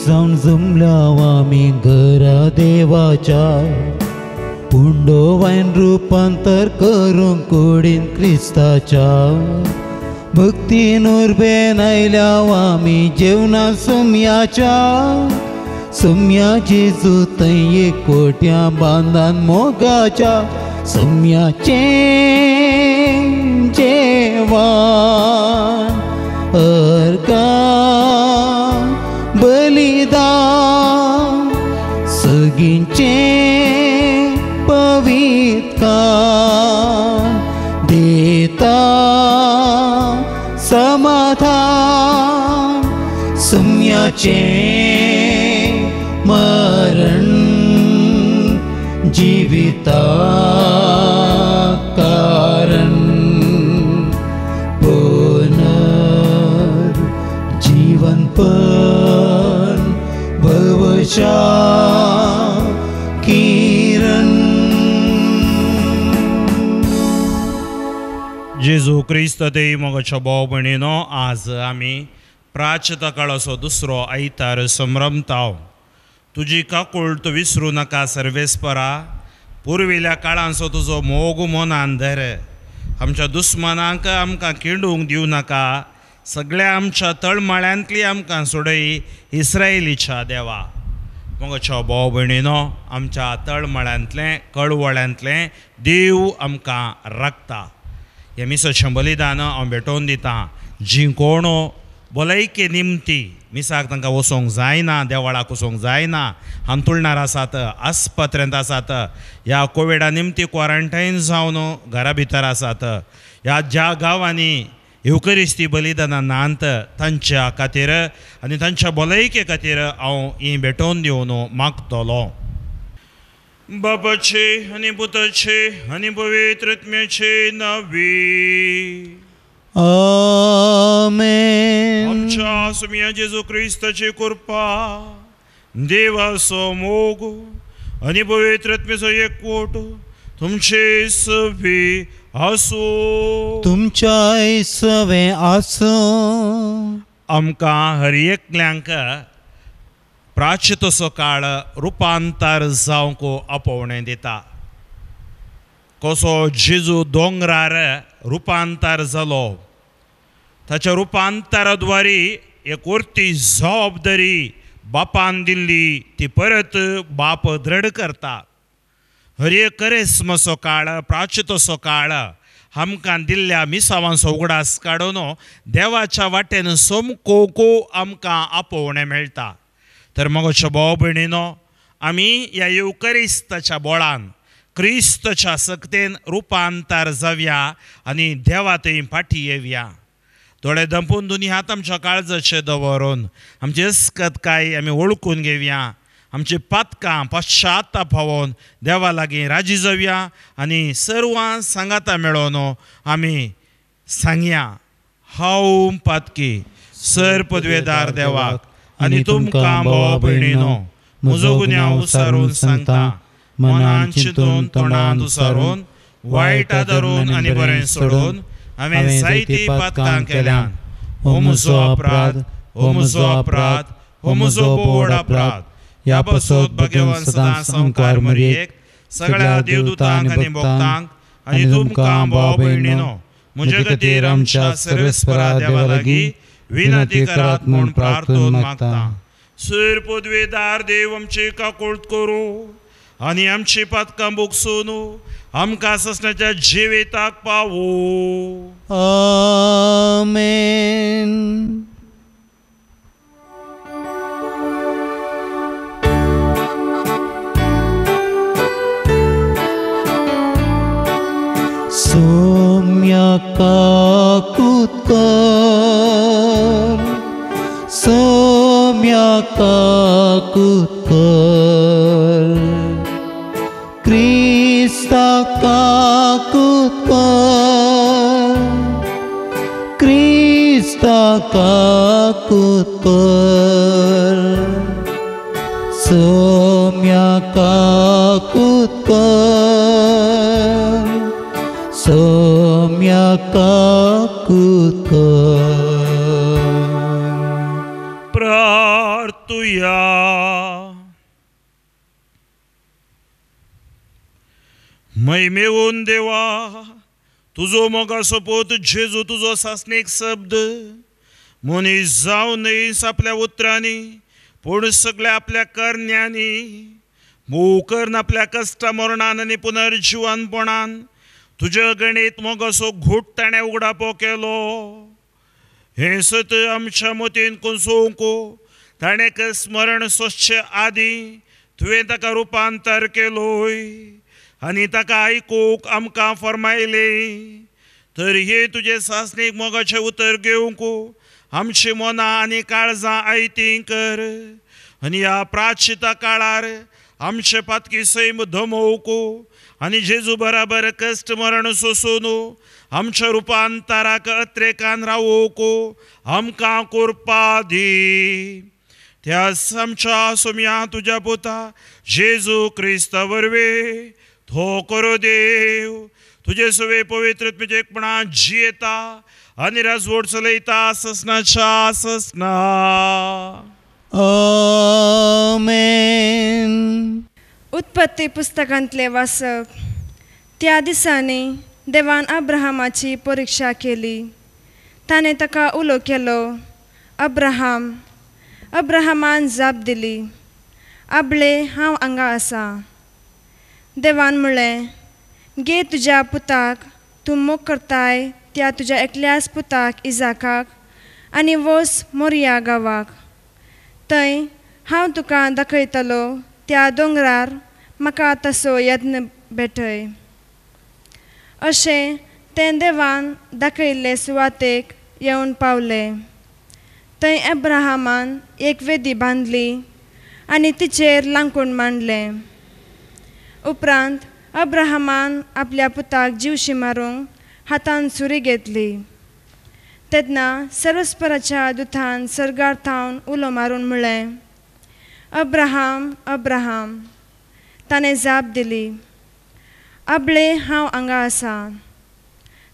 जाऊन जमल्या आम्ही घरा देवाच्या पुंडो वाईन रूपांतर करून कोडीन क्रिस्ताच्या भक्तीनूर बेन आयल्या आम्ही जेवणा सम्याची जुतय एक कोट्या बांधान मोगाच्या सम्याचे जेवण अर्गा बलिदान सगळींचे पवित्रकाम देता समाधान सम्याचे मरण जीविता कारण जीवनपण भवशा किरण जेजू क्रिस्त ते मोगाच्या भाव भयणीनो आज आमी प्राचता काळाचो दुसरो आयतार संभ्रमताव तुजी काकूळट विसरू नाका सर्वेस्परा पुर्विल्या काळांचो तुजो मोग मनान धर आमच्या दुस्मनांक आमकां किंडूंक दिवं नाका सगळ्या आमच्या तळमळ्यांतली आमकां सोडय इस्रायलीच्या देवा मोगाच्या भाव भयणीनो आमच्या तळमळ्यांतलें कळवळ्यांतलें देव आमकां राखता हे मिसाचें बलिदान हांव भेटोवन दितां जिंकोवणो भलायके निमती मिसाक तांकां वचोंक जायना देवळाक वचोंक जायना हांतुळणार आसात आस्पत्र्यांत आसात ह्या कोविडा निमती क्वारंटायन जावन घरा भितर आसात ह्या ज्या गांवांनी युकरिस्ती बलिदानां नात तांच्या खातीर आनी तांच्या भलायके खातीर हांव ही भेटोवन दिवन मागतलों बापाचे आनी पुताचे आनी पवित्र आत्म्याचे नांवी आमेन. आमच्या सुमिया जेजू क्रिस्ताची कृपा देवाचो मोग आनी पवित्र आत्म्याचो एकवट तुमचे सवे आसो तुमच्याय सवे आसो. आमकां हर एकल्यांक प्राचितसो काळ रुपांतर जावंक आपोवणें दिता कसो जेजू दोंगरार रुपांतर जालो ताच्या रुपांतराद्वारी एक व्हरती जबाबदारी बापान दिल्ली ती परत बाप दृढ करता. हर एक करेस्मसो काळ प्राचितसो काळ आमकां दिल्ल्या मिसावांचो उगडास काडून देवाच्या वाटेन समकोको आमकां आपोवणें मेळटा. तर मोगाच्या भाव भयणीनो आमी ह्या युकरिस्ताच्या बोळान क्रिस्तच्या सक्तेन रुपांतर जावया आनी देवा थंय फाटी येवया. दोळे दंपून दोनी हात आमच्या काळजाचे दवरून आमची अस्कतकाय आमी वळखून घेवया. आमची पातकां पश्चाताप पावोवन देवा लागीं राजी जावया आनी सर्वां सांगाता मेळोवन आमी सांगया हांव पातकी सर पदवेदार देवाक आनी तुमकां भावा भयणीनो म्हजो गुन्यांव उसारून सांगता मनान चिंतून तोंडान उसारून वायटा धरून आनी बरें सोडून हांवें जायती पातकां केल्यान हो म्हजो अपराध हो म्हजो अपराध हो म्हजो बोड अपराध. ह्या पासत भगवान सदां संकार मरयेक सगळ्या देवदूतांक आनी भक्तांक आनी तुमकां भाव भयणीनो म्हजे खातीर आमच्या सर्वेस्परा देवा लागीं विनंती करात म्हूण प्रार्थना मागता. सर पदवेदार देव आमची काकूळट करूं आनी आमची पातकां बोगसून आमकां ससण्याच्या जिविताक पावो. आमेन. सोम्याका कुत्कर सोम्याका कुत्कर क्रिस्ताका कुत्कर क्रिस्ताका कुत्कर सोम्याका कुत्कर सोम्याका कुत्कर. प्रार्थुया मैमेवून देवा तुझो मोगा सोपोत जेजू तुझो सासनीक शब्द मनीस जावन नयस आपल्या उतरांनी पूण सगळ्या आपल्या करण्यांनी मोव करून आपल्या कश्टा मरणान आनी पुनर्जीवनपणान तुझ्या गणित मोगासो घुट ताणें उगडापो केलो. हे सत आमच्या मतीन कोसोवंको ताणें स्मरण सोंसचे आदीं तुवें ताका रुपांतर केलोय आनी ताका आयकूंक आमकां फरमायलें. तर हे तुजे सासणीक मोगाचें उतर घेवंक आमची मनां आनी काळजां आयतीं कर आनी ह्या प्राचिता काळार आमचे पातकी सैम धमोवंक आनी जेजू बराबर कश्ट मरण सोसून आमच्या रुपांतराक अत्रेकान रावोवंक आमकां कोरपा दी. त्या आमच्या सोम्या तुज्या पुता जेजू क्रिस्ता वरवीं थो करो देव तुजे सवे पवित्र एकपणां जियेता आनी राजवट चलयता ससनाच्या ससना. आमेन. उत्पत्ती पुस्तकांतले वाचक. त्या दिसांनी देवान अब्राहमाची परीक्षा केली. ताणें ताका उलो केलो, अब्राहम. अब्राहमान जाप दिली, आबळे हांव हांगा आसा. देवान म्हळें, गे तुज्या पुताक तूं मोग करताय त्या तुज्या एकल्याच पुताक इजाकाक आनी वच मोरिया गांवाक. थंय हांव तुका दाखयतलो त्या दोंगरार म्हाका तसो यत्न भेटय. अशें तें देवान दाखयल्ले सुवातेक येवन पावले. थंय अब्राहमान एक वेदी बांदली आनी तिचेर लांकूड मांडलें. उपरांत अब्राहमान आपल्या पुताक जीवशी मारूंक हातान सुरी घेतली. तेन्ना सर्वेस्पराच्या दुतान सर्गार थावन उलो मारून म्हळें, अब्राहम, अब्राहम. ताणें जाप दिली, आबळे हांव हांगा आसा.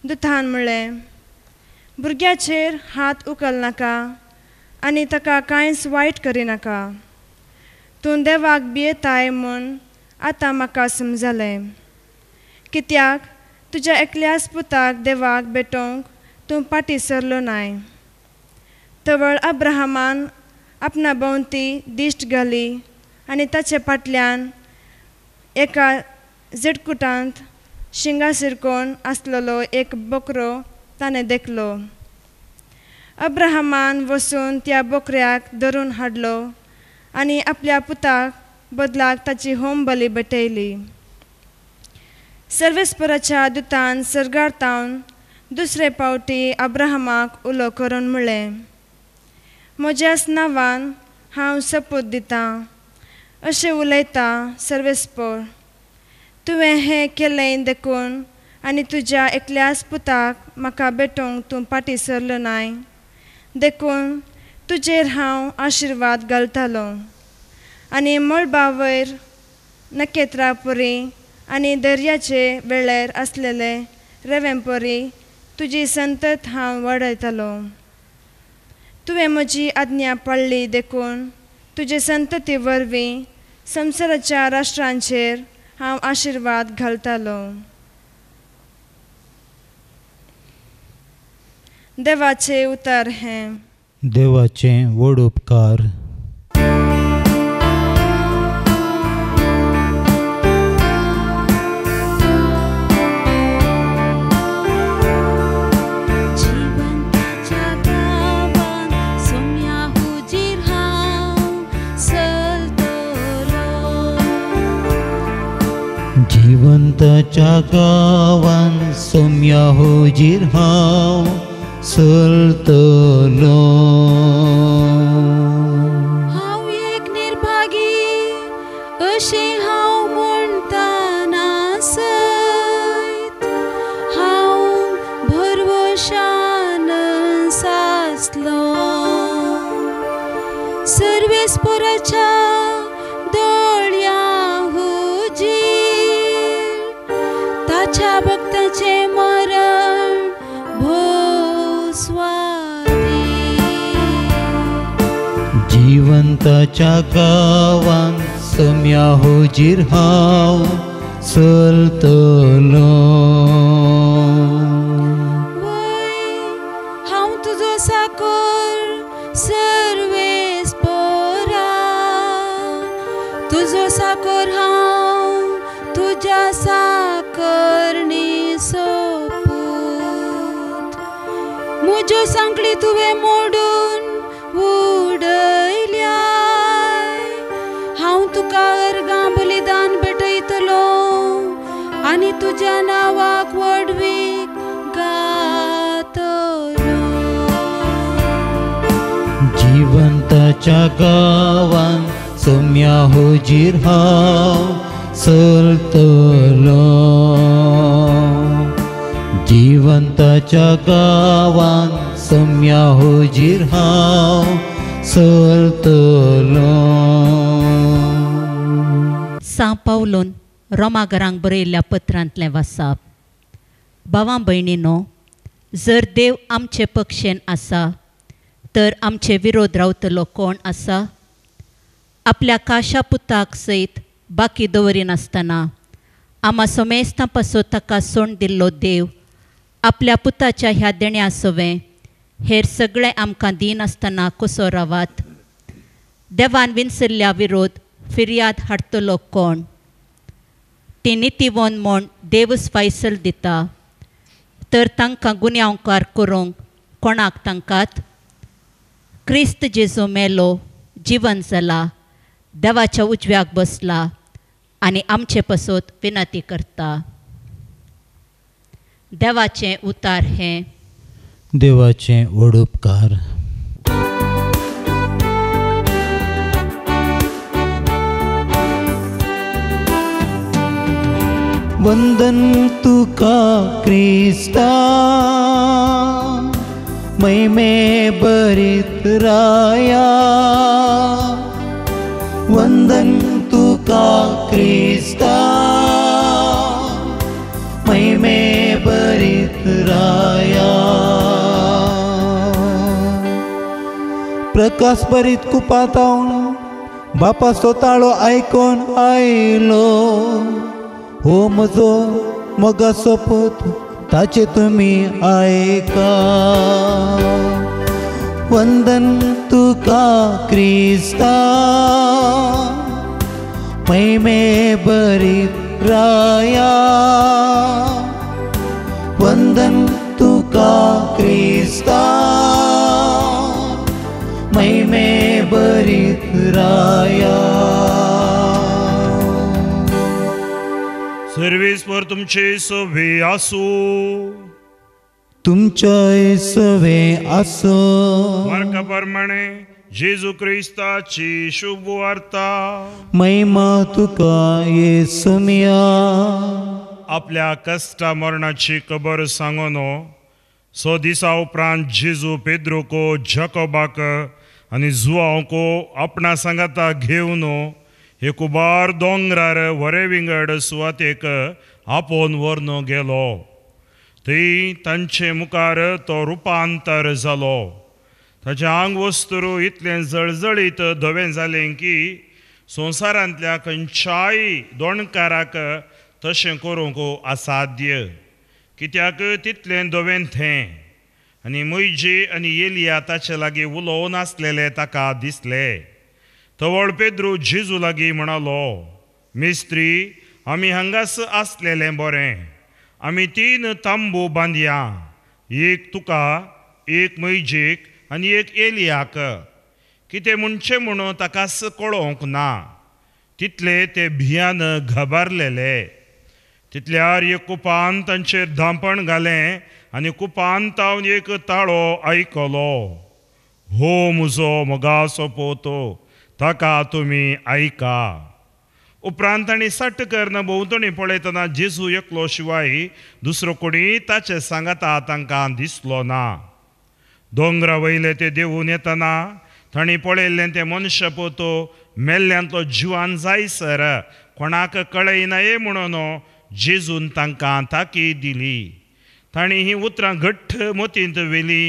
दुतान म्हळें, भुरग्याचेर हात उखल नाका आनी ताका कांयच वायट करिनाका. तूं देवाक भियेताय म्हूण आतां म्हाका समजलें. कित्याक तुज्या एकल्याच पुताक देवाक भेटोवंक तूं फाटीं सरलो नाय. तवळ अब्राहमान आपणा भोंवती दिश्ट घाली आनी ताचे फाटल्यान एका झिडकुटांत शिंगा सिरकोन आसलेलो एक बोकरो ताणें देखलो. अब्राहमान वचून त्या बोकऱ्याक धरून हाडलो आनी आपल्या पुताक बदलाक ताची होम बली भेटयली. सर्वेस्पराच्या दुतान सर्गार थावन दुसरे फावटी अब्राहमाक उलो करून म्हळें, म्हज्याच नांवान हांव सपूत दितां. अशें उलयता सर्वेस्पर, तुवें हें केलें देखून आनी तुज्या एकल्याच पुताक म्हाका भेटोवंक तूं फाटीं सरलो नाय देखून तुजेर हांव आशिर्वाद घालतालो आनी मळबा वयर नखेत्रां परी आनी दर्याचे वेळेर आसलेले रेंवे परी तुजी संतत हांव वाडयतालो. तुवें म्हजी आज्ञा पाळ्ळी देखून तुजे संतती वरवीं संवसाराच्या राष्ट्रांचेर हांव आशिर्वाद घालतालो. देवाचे उतर हें. देवाचे व्हड उपकार. जिवंताच्या गांवान सोम्या हुजीर हांव चलतलो. हांव एक निर्भागी अशें हांव म्हणटाना सयत हांव भरवशान सासलो. सर्वेस्पराच्या दोळ्या ताच्या भक्ताचे मरण भोसवादी. जिवंताच्या गांवान सोम्या हुजीर हांव चलतलो. हांव तुजो साकर सर्वेस्परा, तुजो साकर हांव तुज्या साकरणी सोपूत. म्हज्यो सांकळी तुवें मोडून उडयल्या, हांव तुका अर्गां बलिदान भेटयतलो आनी तुज्या नांवाक वडवीक गातलो. जिवंताच्या गांवान सोम्या हुजीर हांव चलतलो. जिवंताच्या गांवान सोम्या हुजीर हांव चलतलो. सा पावलोन रोमाघरांक बरयल्ल्या पत्रांतलें वाचप. भावां भयणीनो, जर देव आमचे पक्षेन आसा तर आमचे विरोध रावतलो कोण आसा? आपल्या काशा पुताक सयत बाकी दवरिनासतना आमा समेस्तां पासो ताका सोंड दिल्लो देव आपल्या पुताच्या ह्या देण्या सवें हेर सगळें आमकां दिनासतना कसो रावात? देवान विंचरल्या विरोध फिर्याद हाडटलो कोण? ती नितीवन म्हूण देवच फायसल दिता, तर तांकां गुन्यांवकार करूंक कोणाक तांकात? क्रिस्त जेजू मेलो, जिवन जाला, देवाच्या उजव्याक बसला आनी आमचे पासत विनंती करता. देवाचें उतार हें. देवाचें व्हड उपकार. वंदन तुका क्रिस्ता, महिमे भरीत राया. वंदन तुका क्रिस्ता, महिमे भरीत राया. प्रकाश भरीत कुपात हांव बापा सोताळो आयकोन आयलो. हो म्हजो मोगा सोपूत ताचे तुमी आयका. वंदन तुका क्रिस्ता, महिमे भरीत राया. वंदन तुका क्रिस्ता, महिमे भरीत राया. सर्वेस्पर तुमचे सवे आसू. तुमच्या सवे आसो. मार्का प्रमाणे जेजू क्रिस्ताची शुभ वार्ता. महिमा तुका येसुमिया. आपल्या कष्टा मरणाची खबर सांगून सो दिसा उपरांत जेजू पेद्रोको, जाकोबाक आनी जुआंवको आपणा सांगाता घेवन हे कुबार दोंगरार वरे विंगड सुवातेक आपोवन व्हरून गेलो. थंय तांचे मुखार तो रुपांतर जालो. ताचें आंग वस्तूर इतलें जळजळीत धवें जालें की संवसारांतल्या खंयच्याय दोणकाराक तशें करूंक असाध्य. कित्याक तितलें धवें थें. आनी मोइजे आनी एलिया ताचे लागीं उलोवन आसलेले ताका दिसले. तवळ पेद्रू जेजू लागीं म्हणालो, मेस्त्री, आमी हांगास आसलेलें बरें. आमी 3 तांबू बांदया, एक तुका, एक मोइजेक आनी एक एलियाक. कितें म्हणचें म्हणून ताकाच कळोवंक ना. तितले ते भियान घाबरलेले. तितल्यार एक कुपान तांचेर धांपण घालें आनी कुपान तावन एक ताळो आयकलो. हो म्हजो मोगा सोपूत, ताका तुमी आयका. उपरांत तांणी सट्ट कर्ण भोंवतणी पळयतना जेजू एकलो शिवाय दुसरो कोणी ताचे सांगाता तांकां दिसलो ना. दोंगरा वयले ते देंवून येतना तांणी पळयल्लें तें मनशां पोत मेल्ल्यांतलो जिवान जायसर कोणाक कळयनाये म्हणून जेजून तांकां ताकीद दिली. तांणी हीं उतरां घट्ट मोतींत वेली,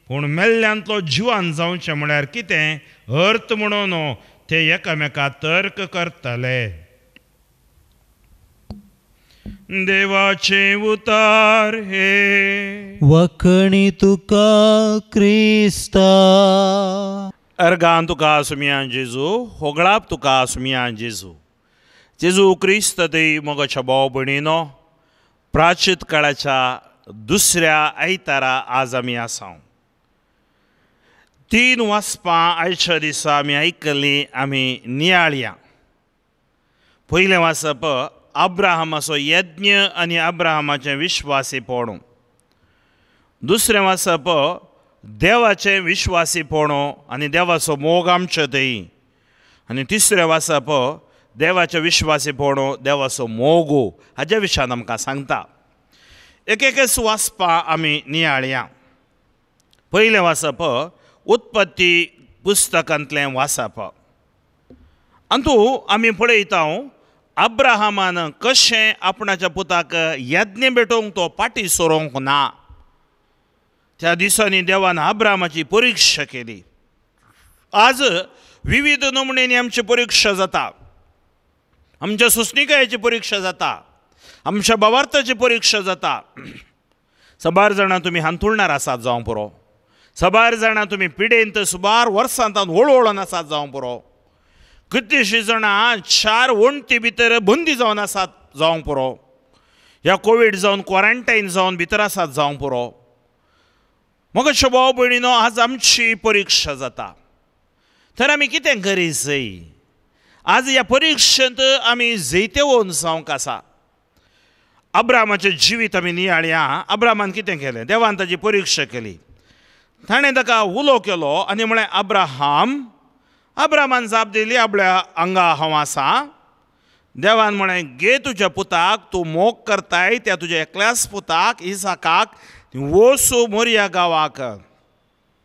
पूण मेल्ल्यांतलो जिवान जावचें म्हळ्यार कितें अर्थ म्हणून ते एकामेकां तर्क करताले. देवाचे उतार हे वखणी तुका क्रिस्ता. अर्गान तुका सुमियान जेजू, होगळाप तुका सुमियान जेजू. जेजू क्रिस्त देई मोगाच्या भाव भयणीनो, प्राचीत काळाच्या दुसऱ्या आयतारा आज आमी आसां. 3 वाचपां आयच्या दिसा आमी आयकल्लीं, आमी नियाळया. पयलें वाचप अब्राहमाचो यज्ञ आनी अब्राहमाचें विश्वासीपण. दुसरें वाचप देवाचें विश्वासीपण आनी देवाचो मोग आमचे थंय. आनी तिसरें वाचप देवाचें विश्वासीपण, देवाचो मोग हाच्या विशयान आमकां सांगता. एक वाचपां आमी नियाळया. पयलें वाचप उत्पत्ती पुस्तकांतलें वाचप. हातूंत आमी पळयता अब्राहमान कशें आपणाच्या पुताक यज्ञ भेटोवंक तो फाटीं सरोंक ना. त्या दिसांनी देवान अब्राहमाची परिक्षा केली. आज विविध नमुन्यांनी आमची परिक्षा जाता. आमच्या सुस्निकायेची परिक्षा जाता, आमच्या भावार्थाची परिक्षा जाता. सबार जाणां तुमी हांतुळणार आसात जावं पुरो, सबार जाणां तुमी पिडेंत सुमार वर्सांतान वळवळोन आसात जावं पुरो, कितलींशीं जाणां 4 वण्टी भितर बंदी जावन आसात जावं पुरो, ह्या कोवीड जावन क्वॉरंटायन जावन भितर आसात जावं पुरो. मोगाच्या भाव भयणीनो, आज आमची परिक्षा जाता. तर आमी कितें करीत जाय? आज ह्या परिक्षेंत आमी जैतेवून जावंक आसा. अब्राहमाचें जिवीत आमी नियाळया. अब्राहमान कितें केलें? देवान ताची परिक्षा केली. ताणें ताका उलो केलो आनी म्हळें अब्राहमान जाप दिली, आपल्या हांगा हांव आसा. देवान म्हळें, गे तुज्या पुताक, तूं मोग करताय त्या तुज्या एकल्याच पुताक इसाकाक वचू मोरिया गांवाक.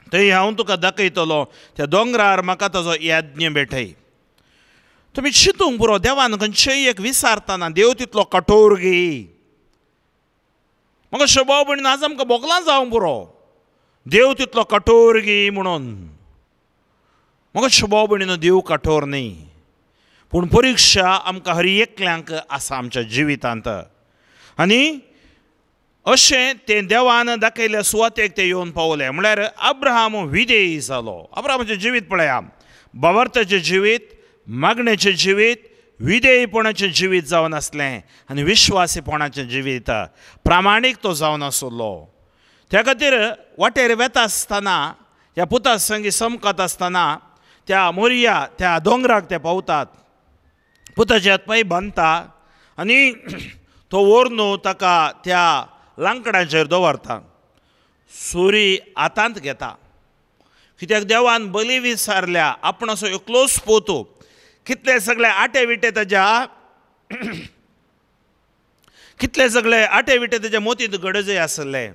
थंय हांव तुका दाखयतलो, त्या दोंगरार म्हाका ताजो यज्ञ भेटय. तुमी चिंतूंक पुरो, देवान खंयचेय एक विचारतना देव तितलो कठोर गे. म्हाका शोभाव भयणीन आज आमकां बोगलां जावंक पुरो, देव तितलो कठोर गे म्हणून. म्हाका शोभाव भयणीनो, देव कठोर न्ही, पूण परिक्षा आमकां हर एकल्यांक आसा आमच्या जिवितांत. आनी अशें तें देवान दाखयल्या सुवातेक ते येवन पावले. म्हळ्यार अब्राहम विधेय जालो. अब्राहमाचें जिवीत पळया, भावार्थाचें जिवीत, मागणेचें जिवीत, विधेयपणाचें जिवीत जावन आसलें आनी विश्वासीपणाचें जिवीत, प्रामाणीक तो जावन आसलो. त्या खातीर वाटेर वेता आसतना, ह्या पुता संगी समकत आसतना त्या मोरिया त्या दोंगराक ते पावतात. पुताचे हात पांय बांदता आनी तो व्हरून ताका त्या लांकडाचेर दवरता. सुरी हातांत घेता, कित्याक देवान बली विचारल्या. आपणाचो एकलोच पोतो, कितले सगळे आटे विटे ताच्या मोतींत गडजय आसले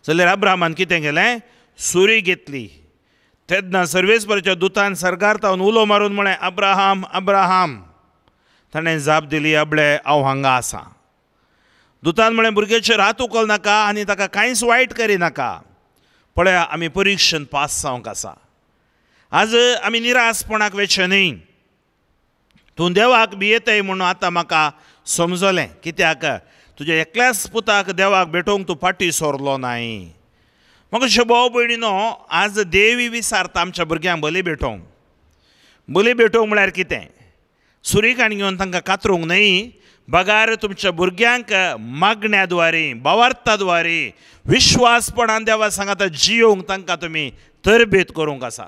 जाल्यार अब्राहमान कितें केलें? सुरी घेतली. तेन्ना सर्वेस्पराच्या दुतान सरकार तावन उलो मारून म्हळें, अब्राहम अब्राहम. ताणें जाप दिली, अबळे हांव हांगा आसां. दुतान म्हळें, भुरग्याचेर हात उखल नाका आनी ताका कांयच वायट करिनाका. पळया, आमी परिक्षेंत पास जावंक आसा. आज आमी निराशपणाक वेचे न्ही. तूं देवाक भियेताय म्हणून आतां म्हाका समजलें. कित्याक? तुज्या एकल्याच पुताक देवाक भेटोवंक तूं फाटीं सोरलो नाय. म्हाका शोभाव भयणीनो, आज देवी विचारता आमच्या भुरग्यांक बली भेटोवंक. बली भेटोवंक म्हळ्यार कितें? सुरीकाण घेवन तांकां कातरूंक न्ही. बगार तुमच्या भुरग्यांक मागण्याद्वारे, भावार्था द्वारे, विश्वासपणान देवा सांगाता जियोवंक तांकां तुमी तरबेत करूंक आसा.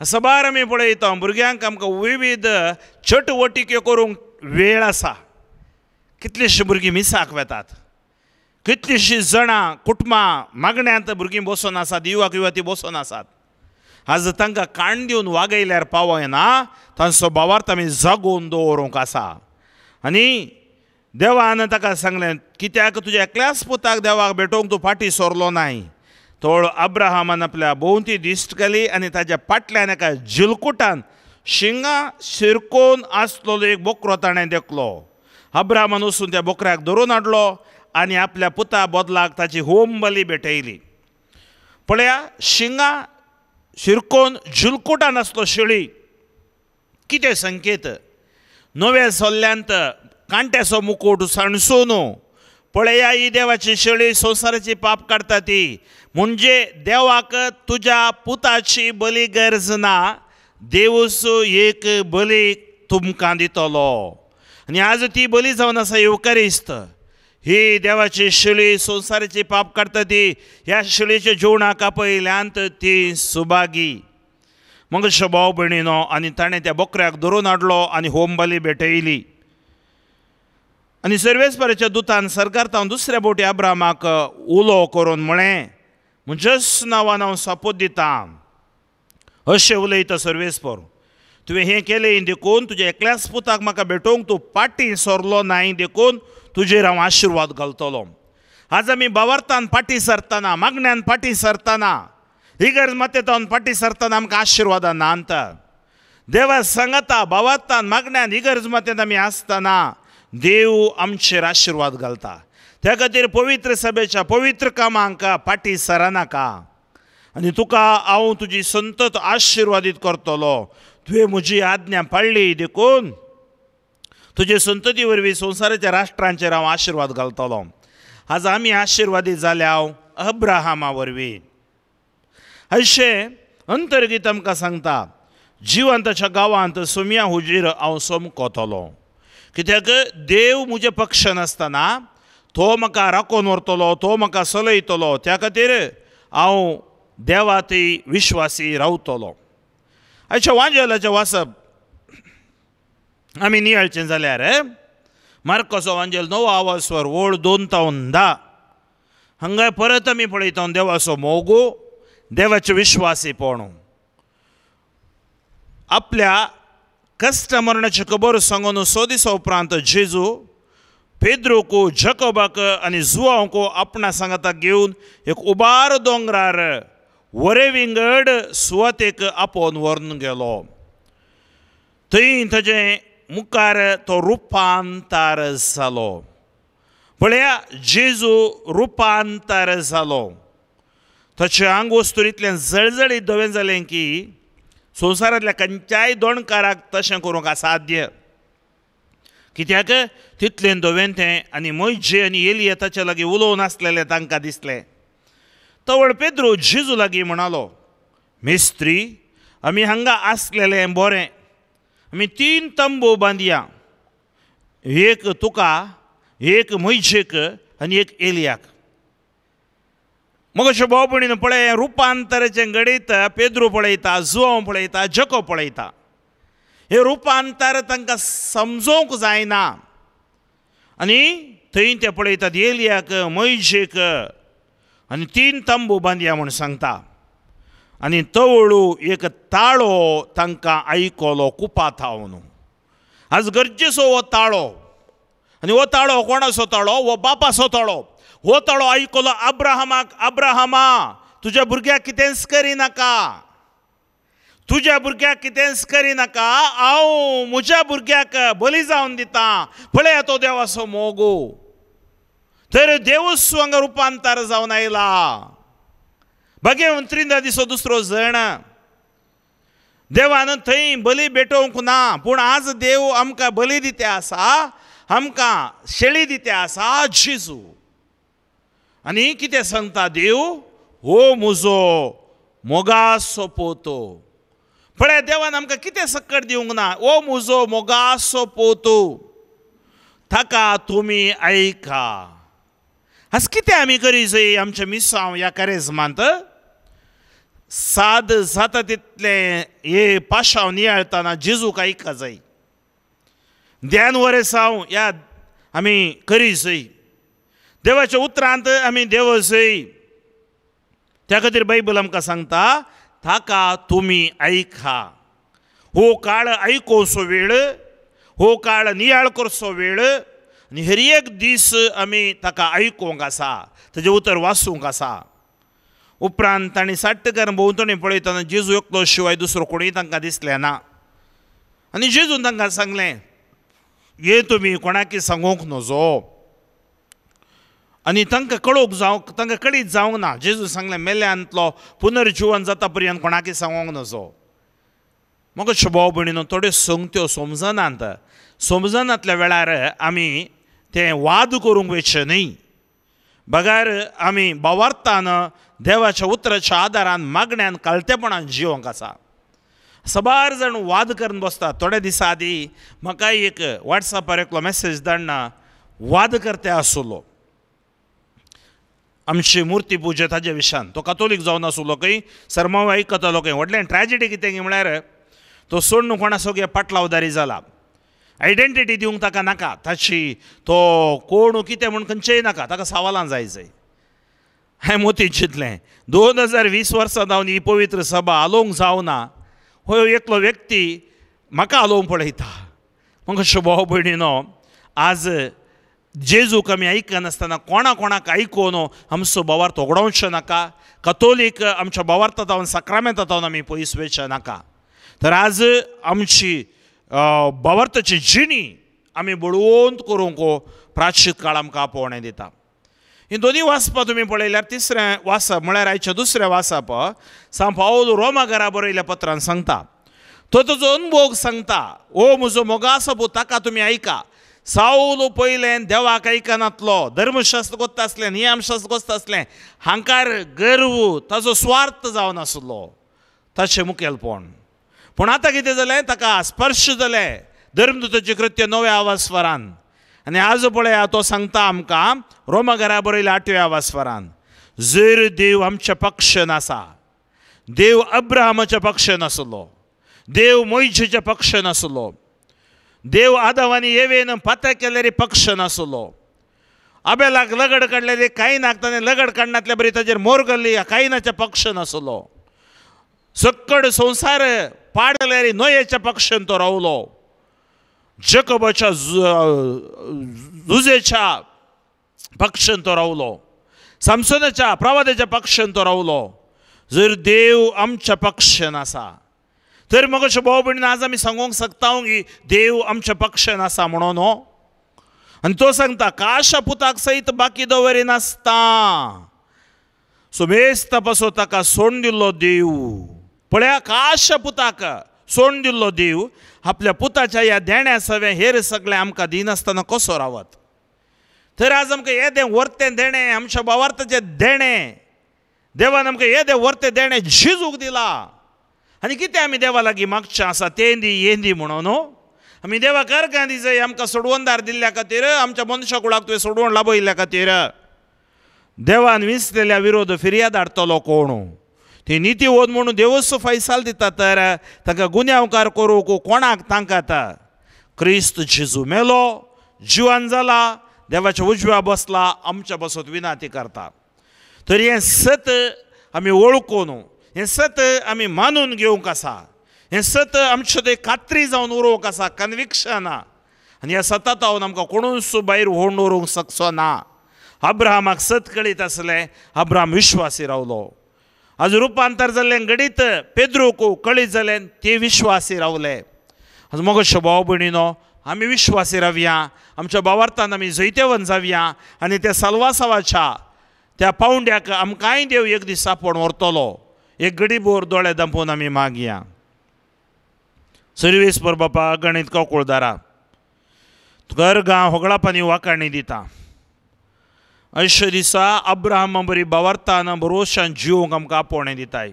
सबार आमी पळयता भुरग्यांक आमकां विविध चटवटिके करूंक वेळ आसा. कितलींशीं भुरगीं मिसाक वेतात, कितलींशीं जाणां कुटुंबां मागण्यांत भुरगीं बसून आसात, युवक युवती बसून आसात. आज तांकां काण दिवन वागयल्यार पावयना, तांचो भावार्थ आमी जागोवन दवरूंक आसा. आनी देवान ताका सांगलें, कित्याक तुज्या एकल्याच पुताक देवाक भेटोवंक तूं फाटीं सोरलो नाय. तो अब्राहमान आपल्या भोंवती दिश्ट केली आनी ताच्या फाटल्यान एका जिलकुटान शिंगां शिरकोवन आसलेलो एक बोकरो ताणें देखलो. अब्राहमान वचून त्या बोकऱ्याक धरून हाडलो आनी आपल्या पुता बदलाक ताची होम बली भेटयली. पळया, शिंगां शिरकोवन जिलकुटान आसलो शेळी. कितें संकेत? नव्या सोल्ल्यांत कांट्याचो मुकुट सणसून पळया ही देवाची शेळी संवसाराची पाप काडटा ती. म्हणजे देवाक तुज्या पुताची बली गरज ना, देवूच एक बली तुमकां दितलो. आनी आज ती बली जावन आसा युकारिस्त. ही देवाची शेळी संवसाराची पाप काडटा ती. ह्या शेळयेच्या जेवणाक पयल्यांत ती सुभागी. मंगळशे भाव भयणीनो, आनी ताणें त्या बोकऱ्याक धरून हाडलो आनी होम बली भेटयली. आनी सर्वेस्पराच्या दुतान सरकारांत दुसऱ्या बोटी अब्रामाक उलो करून म्हळें, म्हजेच नांवान हांव सापोत दितां. अशें उलयता सर्वेस्पर, तुवें हें केलें देखून तुज्या एकल्याच पुताक म्हाका भेटोवंक तूं पाटी सरलो नाय देखून तुजेर हांव आशिर्वाद घालतलो. आज आमी भावार्थान पाटी सरतना, मागण्यान पाटी सरतना, इगर्ज मातेतान पाटी सरतना आमकां आशिर्वादां नांता. देवा सांगता भावार्थान मागण्यान इगर्ज मातेत आमी आसतना देव आमचेर आशिर्वाद घालता. त्या खातीर पवित्र सभेच्या पवित्र कामांक पाटी सरनाका. आनी तुका हांव तुजी संतत आशिर्वादीत करतलो. तुवें म्हजी आज्ञा पाळ्ळी देखून तुजे संतती वरवीं संवसाराच्या राष्ट्रांचेर हांव आशिर्वाद घालतलो. आज आमी आशिर्वादीत जाल्या अब्राहामा वरवीं. अशें अंतर्गीत आमकां सांगता, जिवंताच्या गांवांत सोम्या हुजीर हांव सोमकोतलो. कित्याक देव म्हजे पक्ष नासतना तो म्हाका राखून व्हरतलो, तो म्हाका चलयतलो. त्या खातीर हांव देवातय विश्वासी रावतलो. आयच्या वांजेलाचें वाचप आमी नियाळचें जाल्यार मार्कोचो वांजेल 9 वर ओळ 2-10 हांगा परत आमी पळयता देवाचो मोगो, देवाचें विश्वासीपण. आपल्या कश्ट मरणाची खबर सांगून 6 दिसां उपरांत जेजू पेद्रोको, जकोबाक आनी जुआंवको आपणा सांगाताक घेवन एक उबार दोंगरार वरे विंगड सुवातेक आपोवन व्हरून गेलो. थंय ताचे मुखार तो रुपांतर जालो. पळया, जेजू रुपांतर जालो. ताचें आंग वस्तूर इतलें जळजळीत धवें जालें की संवसारांतल्या खंयच्याय दोणकाराक तशें करूंक असाध्य. कित्याक तितलें धवें तें. आनी मोइजे आनी एलिया ताचे लागीं उलोवन आसलेलें तांकां दिसलें. तवळ पेद्रो जेजू लागीं म्हणालो, मेस्त्री, आमी हांगा आसलेलें बरें. आमी 3 तंबू बांदया, एक तुका, एक मोइजेक आनी एक एलियाक. मग अशें भाव भयणीन पळय, रुपांतराचें घडयत पेद्रो पळयता, जुआंव पळयता, जको पळयता. हे रुपांतर तांकां समजोवंक जायना. आनी थंय ते पळयतात एलियाक, मोइजेक आनी 3 तंबू बांदया म्हूण सांगता. आनी तवळू एक ताळो तांकां आयकलो कुपात हावन. आज गरजेचो हो ताळो. आनी हो ताळो कोणाचो ताळो? हो बापाचो ताळो. हो ताळो आयकलो अब्राहमाक, अब्राहमा, तुज्या भुरग्याक कितेंच करिनाका, तुज्या भुरग्याक कितेंच करिनाका, हांव म्हज्या भुरग्याक बली जावन दिता. पळया तो देवाचो मोगो. तर देवूच हांगा रुपांतर जावन आयला. भगवंत्रीन दिसो दुसरो जण. देवान थंय बली भेटोवंक ना, पूण आज देव आमकां बली दिते आसा, आमकां शेळी दिते आसा, जेजू. आनी कितें सांगता देव? हो म्हजो मोगाचो पोतो. पळय, देवान आमकां कितें सक्कट दिवंक ना. ओ म्हजो मोगाचो पोतो, ताका तुमी आयका. आज कितें आमी करी जाय आमच्या मिसांव ह्या करेजमांत? साद जाता तितलें हे पाशांव नियाळतना जेजूक आयका जाय. ध्यान वरेसांव या आमी करी जाय. देवाच्या उतरांत आमी देव जाय. त्या खातीर बायबल आमकां सांगता, ताका तुमी आयका. हो काळ आयकोवचो वेळ, हो काळ नियाळ करचो वेळ. आनी हर एक दीस आमी ताका आयकूंक आसा, ताजें उतर वाचूंक आसा. उपरांत तांणी 60 भोंवतणी पळयतना जेजू एकलो शिवाय दुसरो कोणूय तांकां दिसलें ना. आनी जेजून तांकां सांगलें, हे तुमी कोणाकय सांगूंक नजो. आनी तांकां कळोवंक जावंक, तांकां कळीत जावंक ना. जेजू सांगलें, मेल्यांतलो पुनर्जीवन जाता पर्यंत कोणाकय सांगोंक नजो. म्हाका भाव भयणीनो थोड्यो संगत्यो समजनांतल्या वेळार आमी तें वाद करूंक वयचे न्ही. बगार आमी भावार्थान देवाच्या उतराच्या आदारान मागण्यान कालतेपणान जिवंक आसा. सबार जाण वाद करून बसतात. थोडे दिसा आदीं म्हाका एक वॉट्सॅपार एकलो मॅसेज धाडना, वाद करते आसलो आमची मुर्ती पुजे ताजे विशयान. तो कॅथोलीक जावन आसलो खंय सरमाव आयकतालो खंय. व्हडलें ट्रॅजेडी कितें म्हळ्यार तो सोडून कोणा सगळे पाटलावदारी जाला. आयडेंटिटी दिवंक ताका नाका, ताची तो कोण कितें म्हूण खंयचेय नाका, ताका सवालां जाय. हांवें मोती चिंतलें 2020 वर्सां जावन ही पवित्र सभा आलोवंक जावना. हो एकलो व्यक्ती म्हाका आलोवंक पळयता. म्हाका भाव भयणीनो, आज जेजूक आमी आयकनासतना कोणाक आयकोवन आमचो भावार्थ ओगडोवचो नाका. कॅथोलीक आमच्या भावार्थांत जावन सक्रामेंतांत जावन आमी पयस वयचे नाका. तर आज आमची भावार्थाची जिणी आमी बळवंत करूंक प्रायश्चित काळ आमकां आपोवणें दिता. ही दोनी वाचपां तुमी पळयल्यार तिसरें वाचप म्हळ्यार आयचें दुसरें वाचप सांत पावलो रोमाकारा बरयल्ल्या पत्रांत सांगता. तो तुजो अनुभव सांगता. ओ म्हजो मोगासो पूत, ताका तुमी आयका. सावलो पयलें देवाक आयकनातलो, धर्मशास्त्र कोत्ता आसलें, नियमशास्त्र कोत्ता आसलें, हांकार गर्व, ताजो स्वार्थ जावन आसलो, ताचें मुखेलपण. पूण आतां कितें जालें, ताका स्पर्श जालें धर्मदूताचें कृत्य 9व्या आवास्वरान. आनी आज पळया तो सांगता आमकां रोमाकारा बरयल्या 8व्या आवास्वरान, जर देव आमच्या पक्षान आसा, देव अब्राहमाच्या पक्षान आसलो, देव मोइशेच्या पक्षान आसलो, देव आदम आनी येवेन पातळ केल्ल्यारी पक्षान आसलो, आबेलाक लगड काडलेली कायनाक ताणें लगड काडनातल्या बरी ताचेर मोर घाल्ली कायनाच्या पक्षान आसलो, सक्कड संवसार पाडल्यारी नोयेच्या पक्षान तो रावलो, जकोबाच्या झुजेच्या पक्षान तो रावलो, सामसोनाच्या प्रवादाच्या पक्षान तो रावलो. जर देव आमच्या पक्षान आसा तर मग भाव भयणीन आज आमी सांगूंक शकता की देव आमच्या पक्षान आसा म्हणून. आनी तो सांगता काशा पुताक सयत बाकी दवरिनासता. सो मेस्त पासो ताका सोडून दिल्लो देव. पळया, काशा पुताक सोडून दिल्लो देव आपल्या पुताच्या ह्या देण्या सवे हेर सगळें आमकां दिनासतना कसो रावत. तर आज आमकां हे दें वर्तें देणें, आमच्या भावार्थाचें देणें, देवान आमकां हे दें वर्तें देणें जेजूक दिला. आनी कितें आमी देवा लागीं मागचें आसा तें दी हें दी म्हणून. आमी देवाक अर्गां दी जाय आमकां सोडवणदार दिल्ल्या खातीर, आमच्या मनशा कुळाक तुवें सोडवण लाभयल्ल्या खातीर. देवान विसलेल्या विरोध फिर्याद हाडटलो कोण, ती नीती ओद म्हणून देवच फैसाल दिता. तर ताका गुन्यांवकार करूंक कोणाक तांकां क्रिस्त जेजू मेलो, जिवान जाला, देवाच्या उजव्या बसला, आमच्या बसत विनाती करता. तर हें सत आमी वळखून, हें सत आमी मानून घेवंक आसा, हें सत आमचें थंय खात्री जावन उरोवंक आसा, कन्विक्शन. आनी ह्या सतात हांव आमकां कोणूच भायर व्होंड उरोवंक शकचो ना. अब्राहमाक सत कळीत आसलें, अब्राहम विश्वासी रावलो. आज रुपांतर जाल्लें घडीत पेद्रूक कळीत जालें, ते विश्वासी रावले. आज मोगोश्यो भाव भयणीनो, आमी विश्वासी रावया, आमच्या भावार्थान आमी जैतेवन जावया. आनी त्या साल्वासावाच्या त्या पावंड्याक आमकांय देव एक दीस सांपोवन व्हरतलो. एक घडीभर दोळे धांपून आमी मागया. सर्वेस्पर बापा, गणित कवकुळदारा, तुका अर्गां होगळापानी वाकाणी दिता. अशे दिसा अब्राहमा बरी भावार्थान भरोशान जिवंक आमकां आपोवणें दिताय.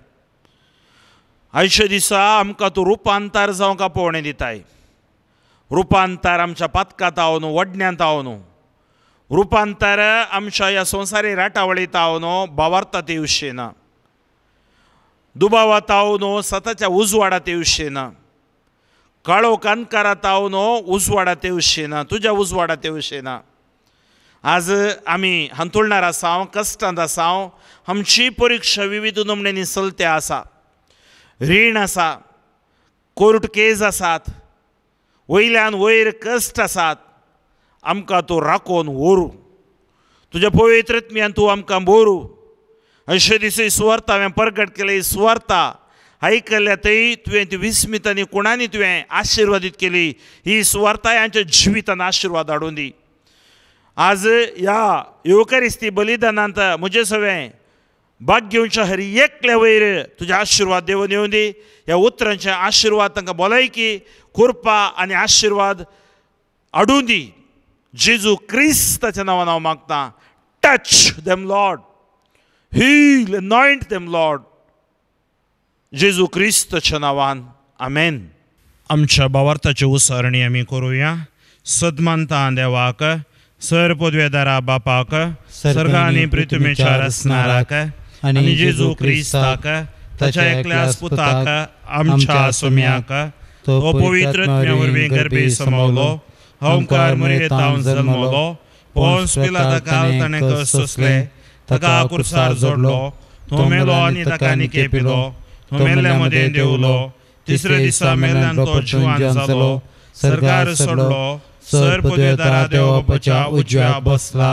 अशे दिसा आमकां तूं रुपांतर जावंक आपोवणें दिताय. रुपांतर आमच्या पातकांत हांव न्हू, वडण्यांत हांव न्हू, रुपांतर आमच्या ह्या संवसारी राटावळींत हांव न्हू, भावार्थांत येवचें ना. दुबावात हांव न्हू, सताच्या उजवाडात येवचें ना. काळो कांतकारात हांव न्हू, उजवाडात येवचें ना, तुज्या उजवाडात येवचें ना. आज आमी हांतुळणार आसांव, कश्टांत आसांव. आमची परीक्षा विविध नमण्यांनी चलत्या आसा. रीण आसा, कोर्ट केस आसात, वयल्यान वयर कश्ट आसात. आमकां तूं राखोवन व्हरू, तुज्या पवित्रत्म्यान तूं आमकां भरू. अशे दीस सुवार्ता हांवें प्रगट केली, सुवार्ता आयकल्या थंय तुवें ती विस्मीत आनी कोणांनी तुवें आशिर्वादीत केली. ही सुवार्ता ह्यांच्या जिवितान आशिर्वाद हाडून दी. आज ह्या युवकारिस्ती बलिदानांत म्हजें सगळें भाग घेवच्या हर एकल्या वयर तुझे आशीर्वाद देवन येऊन दी. ह्या उतरांचे आशीर्वाद तांकां भलायकी कृपा आनी आशीर्वाद हाडून दी. जेजू क्रिस्ताच्या नांवान हांव मागतां. Touch them lord, heal, anoint them lord. जेजू क्रिस्ताच्या नांवान आमेन. आमच्या भावार्थाची उसरणी आमी करुया. सदमानता देवाक, सरपदवेदारा बापाक, सर्ग आनी पृथ्वीचेर असणाराक आनी जेजू क्रिस्ताक, ताच्या एकल्याच पुताक, आमच्या सुम्याक, तो पवित्र आत्म्या वरवीं गर्भे समवलो, ओंकार मरियेंतावन जल्मलो, पोंस पिलाता काल ताणें कस सोंसले, ताका क्रुसार जोडलो, तो मेलो आनी ताका निके पिलो, तो मेल्ल्या मदें देंवलो, तिसऱ्या दिसा मेल्ल्यान तो जिवान जालो, सर्गार सोडलो, सरपदवेदारा देवा बापाच्या उजव्या बसला,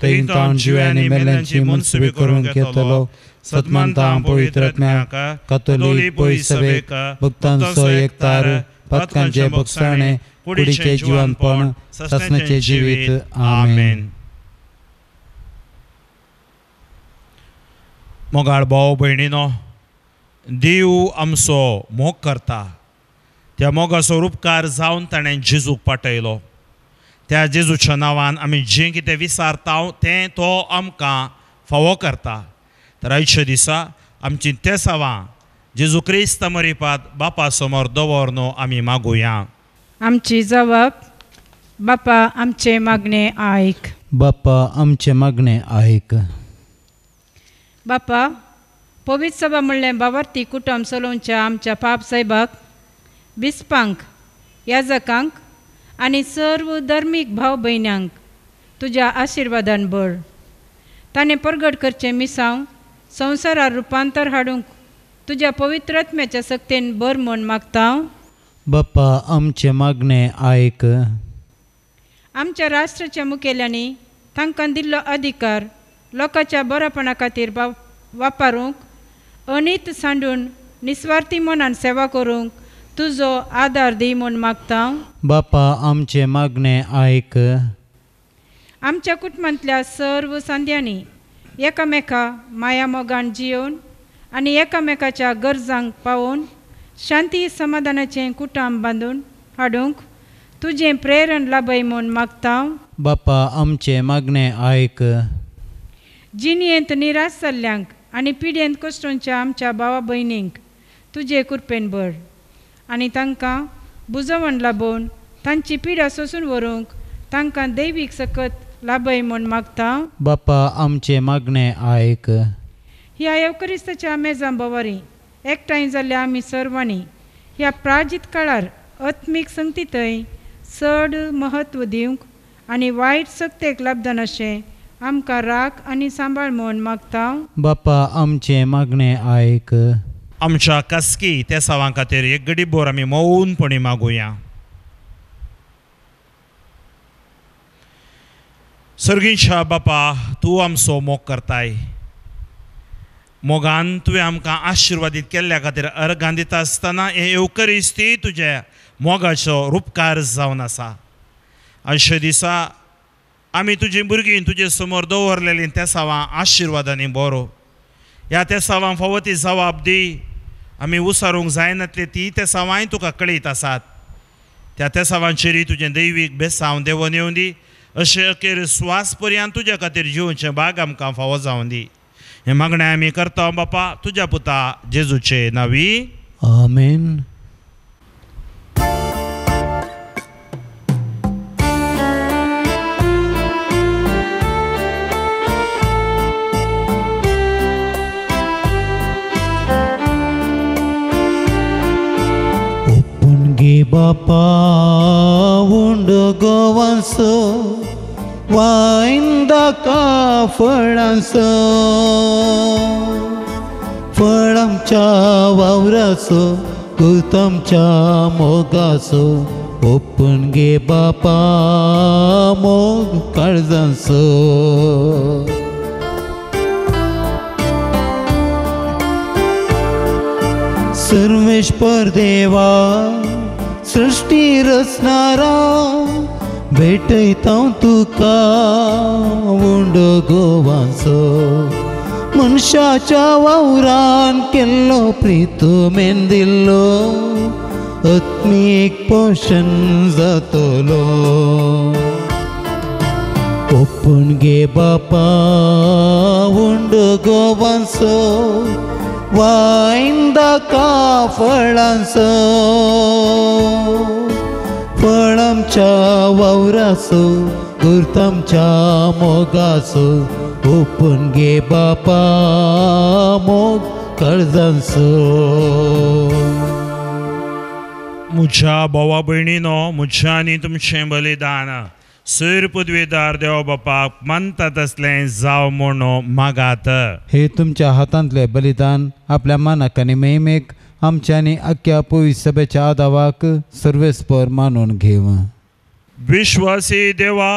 थंय तावन जिव्यांनी मेल्ल्यांची मनसुबी करून घेतलो. सदमानता पवित्र आत्म्याक, कातोलीक पवित्र सभेक, भक्तांचो एकतार, पातकांचे भक्षणे, कुडीचे जिवनपण, ससण्याचे जिवीत. आमेन. मोगाळ भाव भयणीनो, देव आमचो मोग करता. त्या मोगाचो उपकार जावन ताणें जेजूक पाठयलो. त्या जेजूच्या नांवान आमी जें कितें विचारता तें तो आमकां फावो करता. तर आयच्या दिसा आमची ते सवां जेजू क्रिस्त मरिपात बापा समोर दवरनो आमी मागुया. आमची जबाब, बापा आमचे मागणे आयक. बाप्पा आमचे मागणे आयक. बापा, पवित्र सभा म्हणलें बावार्थी कुटुंब चलोवच्या आमच्या पाप साहेबाक, बिस्पांक, याजकांक आनी सर्व धर्मीक भाव भयण्यांक तुज्या आशिर्वादान भर. ताणें परगट करचें मिसांव संवसारार रुपांतर हाडूंक तुज्या पवित्र आत्म्याच्या सक्तेन भर म्हूण मागता. बाप्पा आमचे मागणे आयक. आमच्या राष्ट्राच्या मुखेल्यांनी तांकां दिल्लो अधिकार लोकांच्या बरेपणा खातीर वापरूंक, अनित सांडून निस्वार्थी मनान सेवा करूंक तुजो आदार दी म्हूण मागता. बाप्पा आमचे मागणे आयक. आमच्या कुटुंबांतल्या सर्व सांद्यांनी एकामेका माया मोगान जियोवन आनी एकामेकाच्या गरजांक पावोवन शांती समाधानाचें कुटुंब बांदून हाडूंक तुजें प्रेरण लाभय म्हूण मागता. बाप्पा आमचे मागणे आयक. जिणयेंत निराश जाल्ल्यांक आनी पिड्येंत कश्टांच्या आमच्या भावा भयणींक तुजे कृपेन भर आनी तांकां बुजवण लाबोवन तांची पिडा सोंसून व्हरूंक तांकां दैवीक सकत लाभय म्हूण मागता. बाप्पा आमचे मागणे आयक. ह्या येवकरिस्ताच्या मेजां बोवारी एकठांय जाल्ल्या आमी सर्वांनी ह्या प्राजीत काळार आत्मीक संगतीतय चड महत्व दिवंक आनी वायट सक्तेक लाभदान अशें आमकां राख आनी सांबाळ म्हूण मागता. बाप्पा आमचे मागणे आयक. आमच्या कास्की त्या सवां खातीर एक घडी भर आमी मौनपणी मागुया. सर्गीच्या बापा, तूं आमचो मोग करताय. मोगान तुवें आमकां आशिर्वादीत केल्ल्या खातीर अर्गां दिता आसतना हे येवकरिस्ती तुज्या मोगाचो उपकार जावन आसा. अशे दिसा आमी तुजीं भुरगीं तुजे समोर दवरलेलीं त्या सवां आशिर्वादांनी बरो. ह्या त्या सवां फावो ती जबाब दी. आमी उसारूंक जायनातले ती त्या सवांय तुका कळीत आसात. त्या सवांचेरी तुजें दैवीक बेसांव देवून येवं दी. अशें अखेर स्वास पर्यंत तुज्या खातीर जिवचें भाग आमकां फावो जावं दी. हें मागणें आमी करता बापा तुज्या पुता जेजूचे नांवी. आमेन. बापा उंड गोवांसो वायंदाका फळांसो फळ आमच्या वावराचो कुत आमच्या मोगाचो ओपून गे बापा मोग काळजांचो. सर्वेश्वर देवा सृष्टी रचणारा भेटयता तुका उंड गोवांचो मनशाच्या वावरान केल्लो प्रितुमेन दिल्लो आत्मीक पोषण जातलो ओपून गे बापा उंड गोवांचो वायन दाका फळांचो फळ आमच्या वावराचो गुर्त आमच्या मोगाचो ओपून गे बापा मोग काळजांचो म्हज्या भावा भयणीनो म्हजें आनी तुमचें बलिदान सर पदवेदार देव बापाक मानता तसलें जाव म्हणून मागात. हे तुमच्या हातांतले बलिदान आपल्या मानाक आनी मेहमेक आमच्या आनी आख्या पवित्र सभेच्या आदावाक सर्वेस्पर मानून घेव. विश्वासी देवा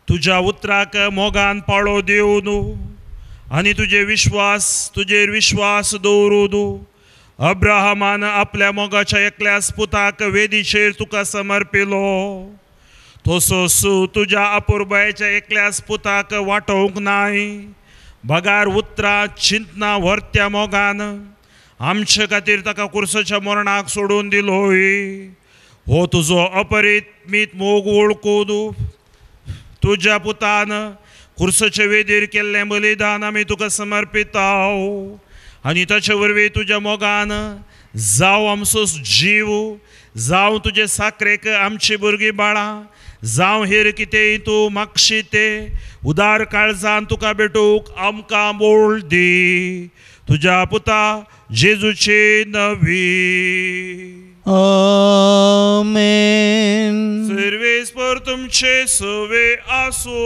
तुज्या उतराक मोगान पाळो दिवन आनी तुजेर विश्वास दवरून अब्राहमान आपल्या मोगाच्या एकल्याच पुताक वेदीचेर तुका समर्पिलो तसोच तुज्या अपुरबायेच्या एकल्याच पुताक वाटोवंक नाय बगार उतरां चिंतना व्हरत्या मोगान आमचे खातीर ताका कुर्साच्या मरणाक सोडून दिलोय. हो तुजो अपरिमीत मोग वळखून तुज्या पुतान कुर्साचे वेदीर केल्लें बलिदान आमी तुका समर्पिताव आनी ताचे वरवीं तुज्या मोगान जावं आमचो जीव जावं तुजे साकरेक आमची भुरगीं बाळां जावं हेर कितेंय तूं मागशी तें उदार काळजान तुका भेटूंक आमकां मोळ दी तुज्या पुता जेजूचे नवी. आमेन. सर्वेस्पर तुमचे सवे आसो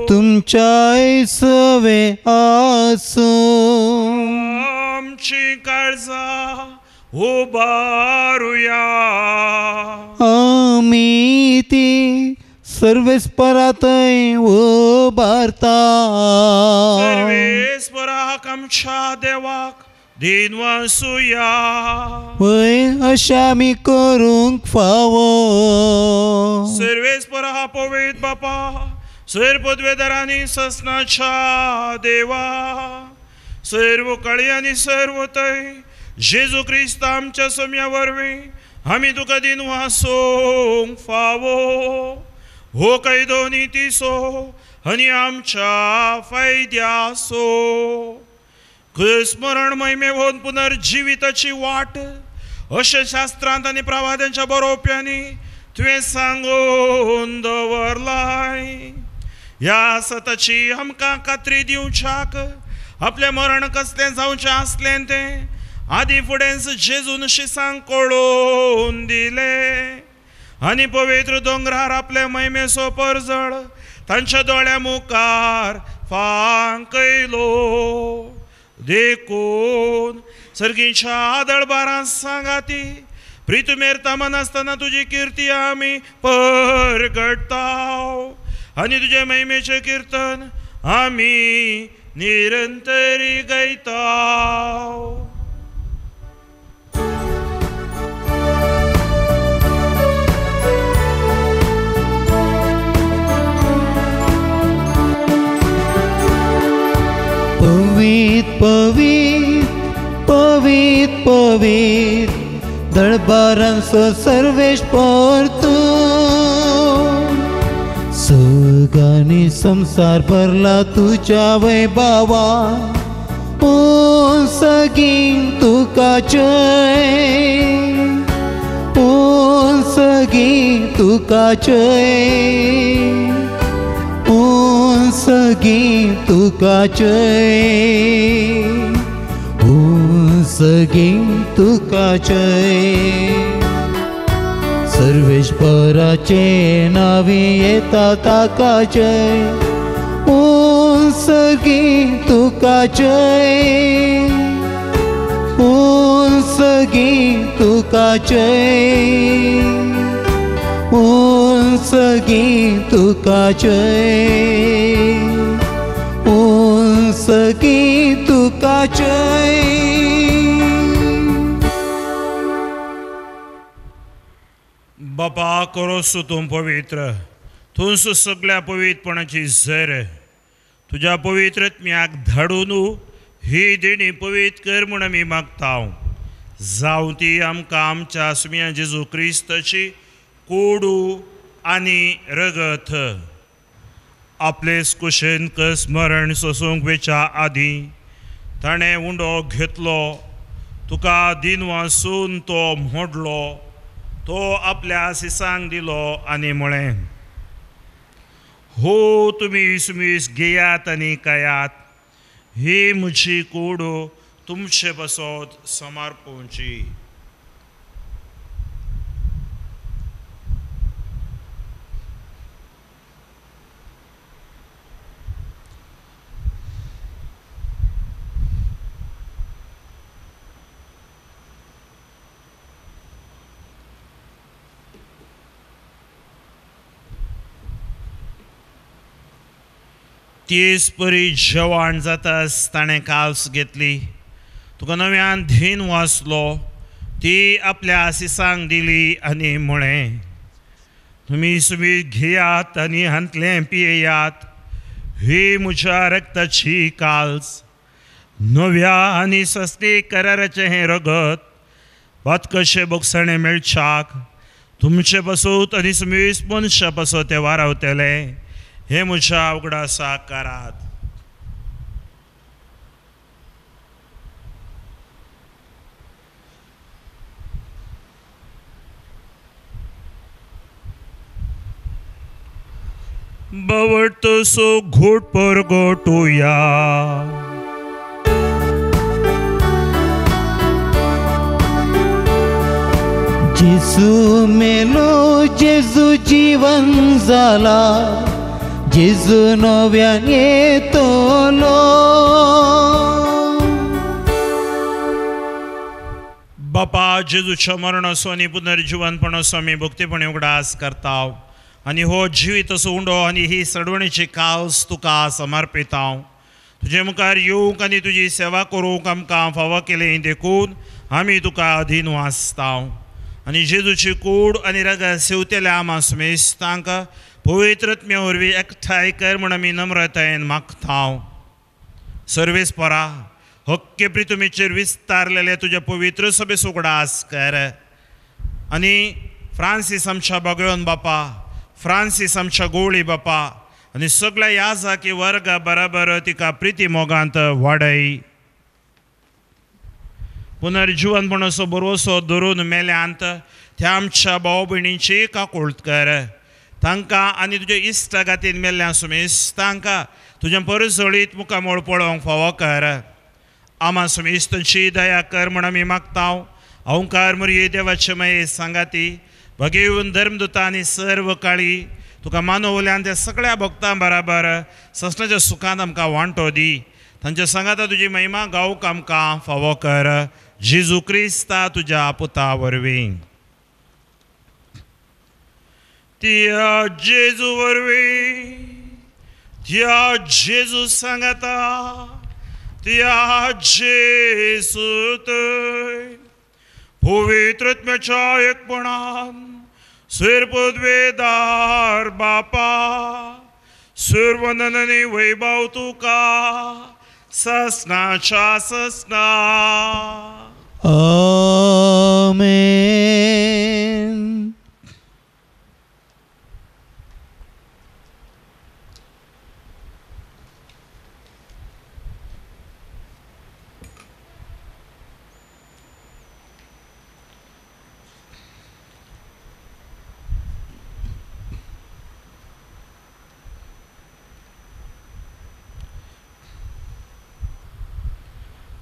तुमच्याय सवे आसो आमची काळजां उबारुया आमी ती सर्वेस्परांतय उबारता सर्वेस्पराक आमच्या देवाक दिनवासुया वय अशें आमी करूंक फावो. सर्वेस्परा पवित्र बापा सर पदवेदारांनी ससनाच्या देवा सर्व काळी आनी सर्व तय जेजू क्रिस्त आमच्या सोम्या वरवीं आमी तुका दिनवासोंक फावो हो कैदो नितीसो आनी आमच्या फायद्यासो स्मरण महिमेवून पुनर्जिविताची वाट अशें शास्त्रांत आनी प्रवाद्यांच्या बरोवप्यांनी तुवें सांगून दवरलाय. ह्या सताची आमकां खात्री दिवच्याक आपलें मरण कसलें जावचें आसलें तें आदी फुडेंच जेजून शिसांक कळोवन दिलें आनी पवित्र दोंगरार आपले महिमेचो परजळ तांच्या दोळ्या मुखार फांकयलो देखून सर्गीच्या दळबारां सांगाती प्रितुमेर तामान आसतना तुजी किर्ती आमी परगडताव आनी तुजे महिमेचें कीर्तन आमी निरंतरी गायताव. पवित्र पवित्र पवित्र पवित्र दळबारांचो सर्वेस्पर तूं सगांनी संसार भरला तुज्या वैभवान ओ सगीं तुका जय ओ सगीं तुका जय ओ सगीं तुका जय ओ सगीं तुका जय. सर्वेश्वराचे नावी येता ताका जय ओ सगीं तुका जय ओ सगीं तुका जय ओ सगीं तुका जय ओ सगीं तुका जय. बापा करोस तूं पवित्र तूंच सगळ्या पवित्रपणाची झर तुझ्या पवित्रत्म्याक धाडून ही देणी पवित्र कर म्हूण आमी मागता. जावं ती आमकां आमच्या सुम्या जेजू क्रिस्ताची कोडू आनी रगत आपलेच कुशेन कस मरण सोसूंक वेच्या आदीं ताणें उंडो घेतलो. तुका दिनवासून तो मोडलो. तो आपल्या सिसांक दिलो आनी म्हळें, हो तुमी इसमीस घेयात आनी खायात. ही म्हजी कोडू तुमचे बसत समर्पोवची. तीस परी जेवण जाताच ताणें काल्स घेतली. तुका नव्यान धीन वाचलो. ती आपल्या आशिसांक दिली आनी म्हळें, तुमी सुमी घेयात आनी हांतलें पियेयात. ही म्हज्या रक्ताची काल्स, नव्या आनी सस्ती कराराचें हें रगत कशें बोगसणें मेळच्याक तुमचे बसूत आनी सुमीस मनशा बसो ते वारावतले. हे म्हज्या उगडासा करात. बवटतो सो घोट पर गोटूया. जेजू मेलो, जेजू जीवन जाला, जेजू नव्यान येतलो. बापा जेजूच्या मरणाचो आनी पुनर्जीवनपणाचो आमी भक्तीपणे उगडास करता. आनी हो जिवीत असो उंडो आनी ही सडवणीची काल्स तुका समर्पिता. तुजे मुखार येवंक आनी तुजी सेवा करूंक आमकां फावो केलें देखून आमी तुका अधीन वाचता. आनी जेजूची कूड आनी रगत सेवतेल्या आमा सुमेस्तांक पवित्रत्म्या वरवीं एकठांय कर म्हूण आमी नम्रतायेन मागता. सर्वेस्परा हक्के प्रितुमेचेर विस्तारलेले तुज्या पवित्र सभेस उगडास कर. आनी फ्रांसीस आमच्या भगवन बापा, फ्रांसीस आमच्या गोवळी बापा आनी सगळ्या याजाकी वर्गा बराबर तिका प्रिती मोगांत वाडय. पुनर्जीवनपणाचो भरोसो धरून मेल्यांत त्या आमच्या भाव भयणींची काकुळट कर. तांकां आनी तुज्या इश्टागातीन मेल्ल्या सुमेस तांकां तुज्या परसळीत मुखामोळ पळोवंक फावो कर. आमा सुमेस्तांची दया कर म्हूण आमी मागता. अवंकार मरये देवाचे माये सांगाती भगीवन धर्मदुता आनी सर्व काळी तुका मानवल्यान त्या सगळ्या भक्तां बराबर ससणाच्या सुखांत आमकां वांटो दी. तांच्या सांगाता तुजी महिमा गावूंक आमकां फावो कर. जेजू क्रिस्ता तुज्या पुता वरवीं. त्या जेजू वरवीं, त्या जेजू सांगाता, त्या जेजू थंय पवित्रत्म्याच्या एकपणान सर्वोद्वेदार बापा सर्वनंद आनी वैभव तुका ससनाच्या ससना. आमेन.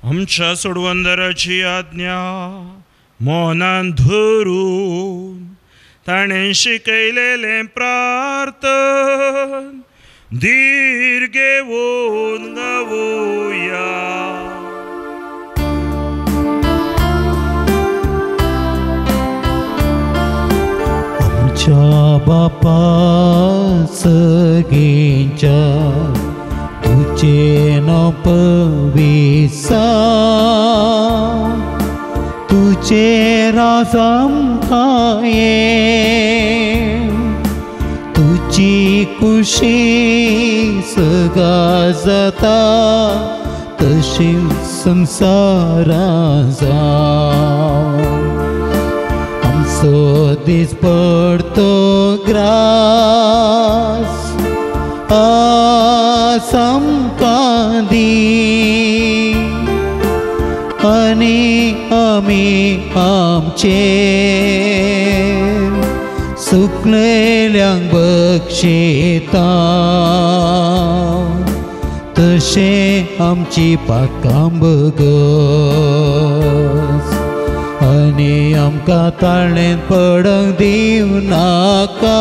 आमच्या सोडवंदराची आज्ञा मौनान धरून ताणें शिकयलेलें प्रार्थन धीर घेवन गावुया. आमच्या बापा सगळ्यांच्या तुझे नाव पविसा, तुझे राज आमकां ये, तुझे तुझी कुशी सगा जाता तशी संसारा आमचो दीस पडतो ग्रास आमकां दी आनी आमी आमचे सुकलेल्यांक बक्षिता तशे आमची पाकां बगस आनी आमकां ताळ्ळेंत पडूंक दिव नाका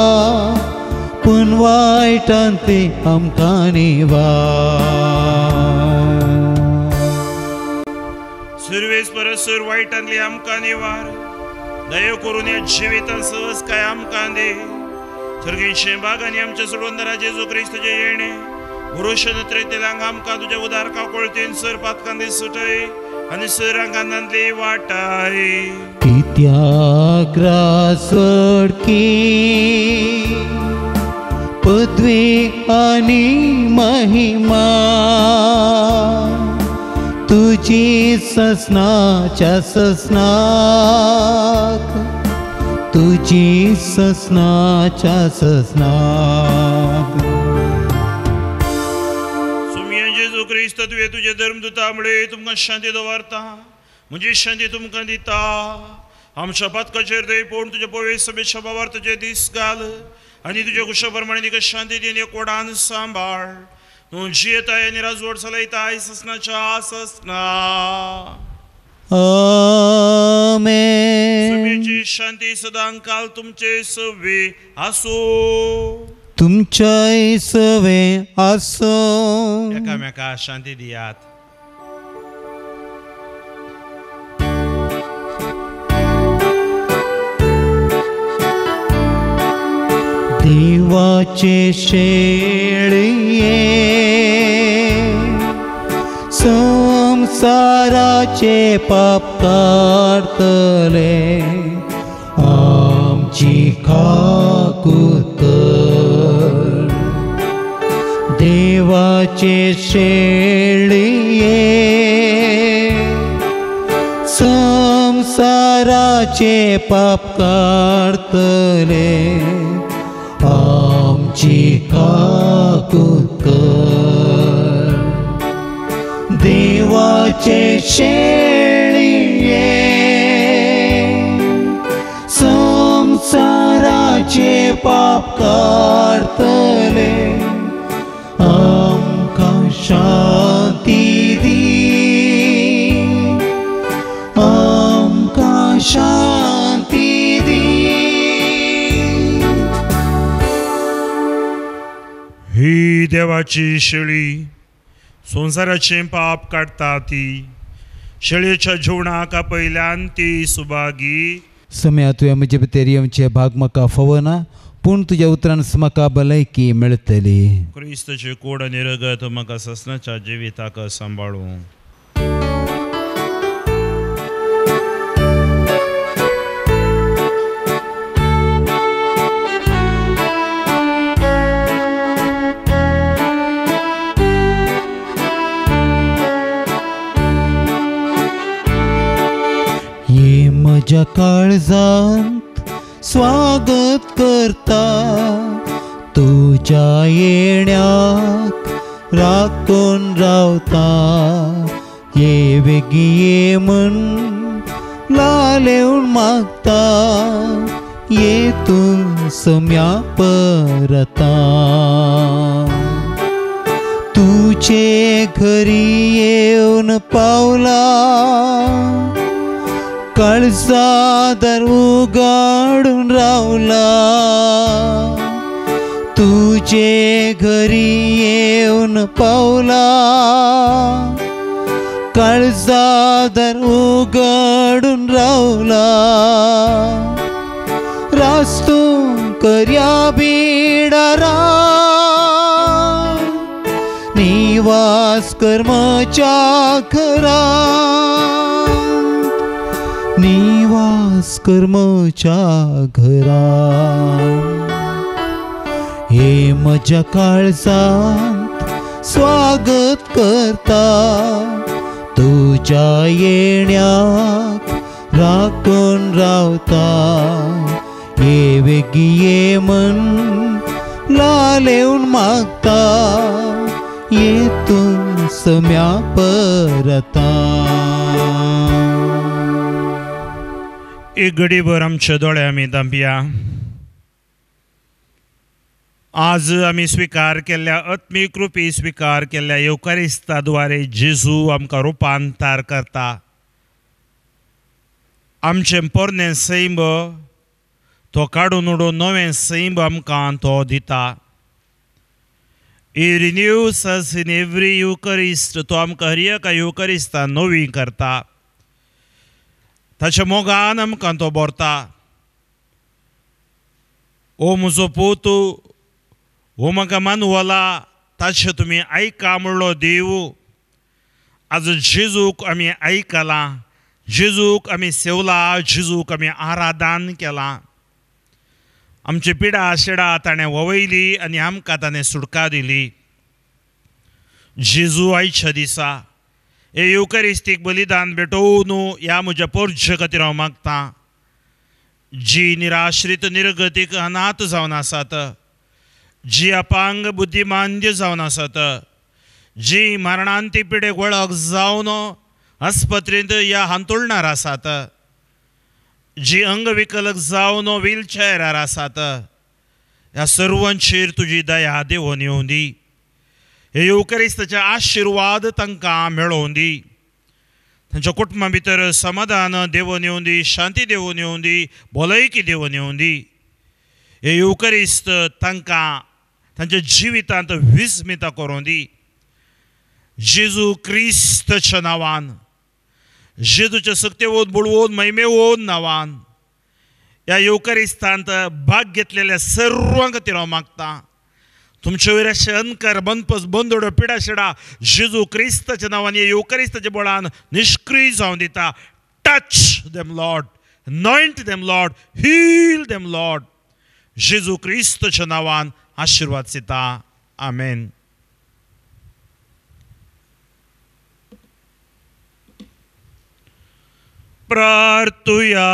पूण वायटांतली आमकां निवार सर्वेस्पर सर वायटांतली आमकां निवार दयो करून या जिवितांत सहज काय आमकां दे सर्गीचे बागांनी आमचे सोडवणारा जेजू क्रिस्तचे येणे पुरुषनत्रेतेल्यांक आमकां तुज्या उदार काकोळतेन सर पातकांदी सुटय आनी सर आंगांतली वाटाय कित्याक रासडकी पदवी आनी महिमा तुझी ससनाच्या ससनाक तुझी ससनाच्या ससनाक जेजू क्रिस्त तुवें तुजे धर्मदुता मुळे तुमकां शांती दवरता म्हजी शांती तुमकां दिता आमच्या पातकाचेर दय पळोवन तुजे पवित्र सभेच्या भावार तुजे दीस घाल आनी तुजे कुशा प्रमाणे तिका शांती दिवन एकवटान सांबाळ तूं जियेताय आनी राजवट चलयताय ससनाच्या ससना आमेन सभेची शांती सदां काल तुमचे सवे आसो तुमच्याय सवे आसो एकामेका शांती दियात देवाचे शेळये संसाराचे पाप काढतले आमची खाकूत देवाचे शेळये संसाराचे पाप काढतले आमची काकूत देवाचे शेळये संसाराचे पाप काढतले आमकां शांती दी आमकां शांती दी ही देवाची शेळी संसाराचे पाप काडटा ती शेळयेच्या जिवणाक आपयल्यान ती सुभागी सम्या तुवें म्हजे भितर येवचे भाग म्हाका फवना पूण तुज्या उतरान म्हाका भलायकी मेळटली क्रिस्तचे कोड आनी रगत म्हाका ससनाच्या जिविताक सांबाळूं म्हज्या काळजांत स्वागत करता तुज्या येण्याक राखून रावता ये बेगी ये म्हण लालेवन मागता ये तूं सम्या परता तुजे घरी येवन पावला काळजादार उगाडून रावला तुजे घरी येवन पावला काळजादार उगाडून रावला रास्तू कर्या बिडारा निवास कर्मच्या घरा निवास कर्मच्या घरा हे म्हज्या काळजांत स्वागत करता, तुज्या येण्याक राखून रावता. ये वेगी ये मन लालेवन मागता, ये तूं सम्या परता. एक घडीभर आमचे दोळे आमी धांपया. आज आमी स्वीकार केल्ल्या आत्मीक रुपी स्वीकार केल्ल्या युकारिस्ताद्वारे जेजू आमकां रुपांतर करता. आमचें पोरनें सैम तो काडून उडोवन नवें सैम आमकां तो दिता. He renews us in every Eucharist. तो आमकां हर एका युकारिस्तान नवी करता. ताच्या मोगान आमकां तो भरता. ओ म्हजो पूत, ओ म्हाका मानवला, ताचें तुमी आयका म्हणलो देव. आज जेजूक आमी आयकलां, जेजूक आमी सेवला, जेजूक आमी आराधन केलां. आमची पिडा शेडा ताणें ववयली आनी आमकां ताणें सुटका दिली. जेजू आयच्या दिसा हे युकारिस्तीक बलिदान भेटोवन ह्या म्हज्या पोरचे खातीर हांव मागतां, जी निराश्रीत निर्गतीक अनाथ जावन आसात, जी अपांग बुद्धिमांद्य जावन आसात, जी मरणांती पिडेक वळख जावन आस्पत्रेंत ह्या हांतुळणार आसात, जी अंगविकलक जावन व्हीलचॅरार आसात, ह्या सर्वांचेर तुजी दया देवून येवं दी. हे युकारिस्ताचे आशिर्वाद तांकां मेळोवन दी. तांच्या कुटुंबा भितर समाधान देवून येवं दी, शांती देवून येवं दी, भलायकी देवून येवं दी. हे युकारिस्त तांकां तांच्या जिवितांत विस्मिता करूं दी. जेजू क्रिस्ताच्या नांवान, जेजूच्या सक्तेवून बुडवून महिमेवून नांवान ह्या युकारिस्तांत भाग घेतलेल्या सर्वां खातीर हांव मागतां. तुमचे वयर अशें अंकर बनपस बंदोड्यो पिडा शेडा जेजू क्रिस्ताच्या नांवान ह्या युकारिस्ताच्या बळान निष्क्रीय जावन दिता. Touch them Lord, anoint them Lord, heal them Lord. जेजू क्रिस्ताच्या नांवान आशीर्वाद दिता. आमेन. प्रार्थुया.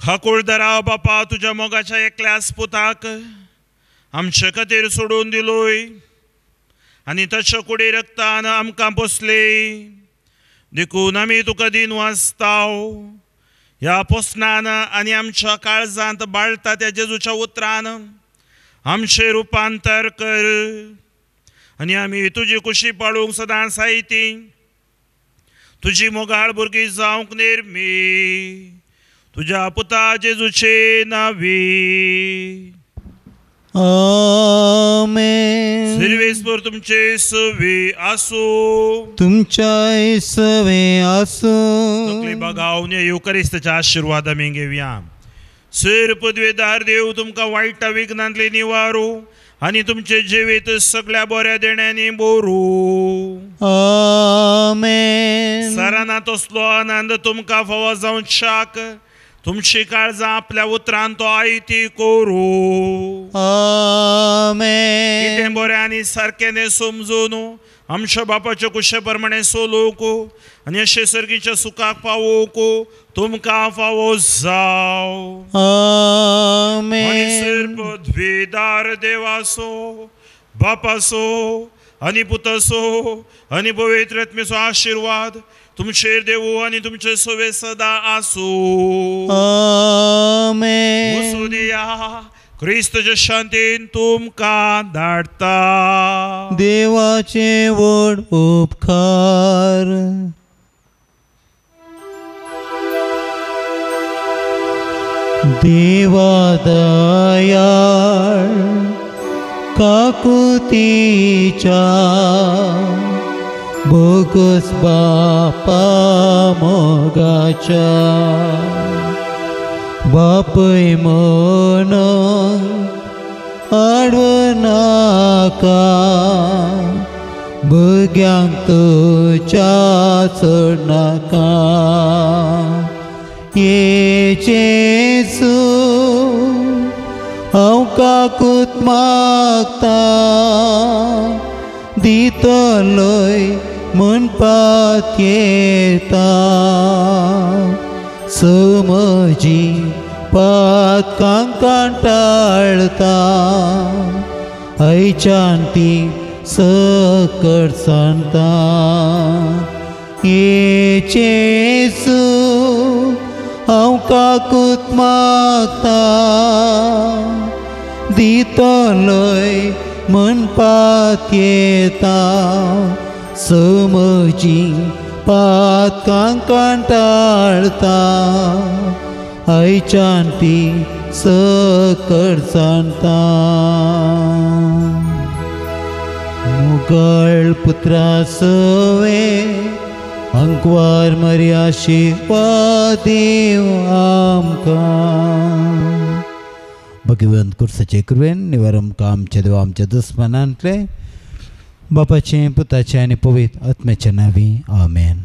खाकुळदरा बापा, तुझ्या मोगाच्या एकल्याच पुताक आमचे खातीर सोडून दिलोय आनी ताच्या कुडी रक्तान आमकां पोसले. देखून आमी तुका दिन वाचताव. ह्या पोसनान आनी आमच्या काळजांत बाळटा त्या जेजूच्या उतरान आमचे रुपांतर कर आनी आमी तुजी खुशी पाळूंक सदां साहिती. तुजी मोगाळ भुरगीं जावंक नेरमी. तुझ्या पुता जेजूचे नावी. आमेन. सर्वेस्वर तुमचे सवे आसो. तुमच्या सवे आसो. तकली बगावन युकारिस्ताच्या आशीर्वाद आमी घेवया. सर पदवेदार देव तुमकां वायटा विघ्नांतले निवारो आनी तुमचे जिवीत सगळ्या बऱ्या देण्यांनी बोरू. आमेन. सराना तसलो आनंद तुमकां फावो जावन शाक. तुमची काळजां आपल्या उतरान तो आयती करू. आमेन. कितें बरें आनी सारकें समजून आमच्या बापाच्या कुशे प्रमाणे सोलोवंक आनी अशें सर्गीच्या सुखाक पावोवंक तुमकां फावो जाव. आमेन. सर पदवेदार देवासो, बापासो आनी पुतासो आनी पवित्र आत्मेचो आशीर्वाद तुमचेर देवू आनी तुमचे सवे सदा आसू. आमेन. वसू दिया. क्रिस्ताच्या शांतीन तुमकां धाडटा. देवाचे व्हड उपकार. देवा दयाळ काकुतीच्या बोगस बापा मोगाच्या बापय मन आडवनाका भुरग्यांक तुच्या चड नाका. ये जेजू काकूत मागता दितलोय म्हणपात येता समजी पातकांक कांटाळता आयच्यान ती सकट सांगता येचेसू हांव काकूत मागता दितलोय म्हणपात येता समजी पातकांक कांटाळता आयच्यान ती सकट सांगता मुगाळ पुत्रा सवे अंकवार मरी आशीर्वाद देव आमकां भगवंत कुर्साचे कृपेन निवार आमकां आमच्या देवा आमच्या दुस्मनांतले बापाचें पुताचें आनी पवित्र आत्म्याच्या नांवी आमेन.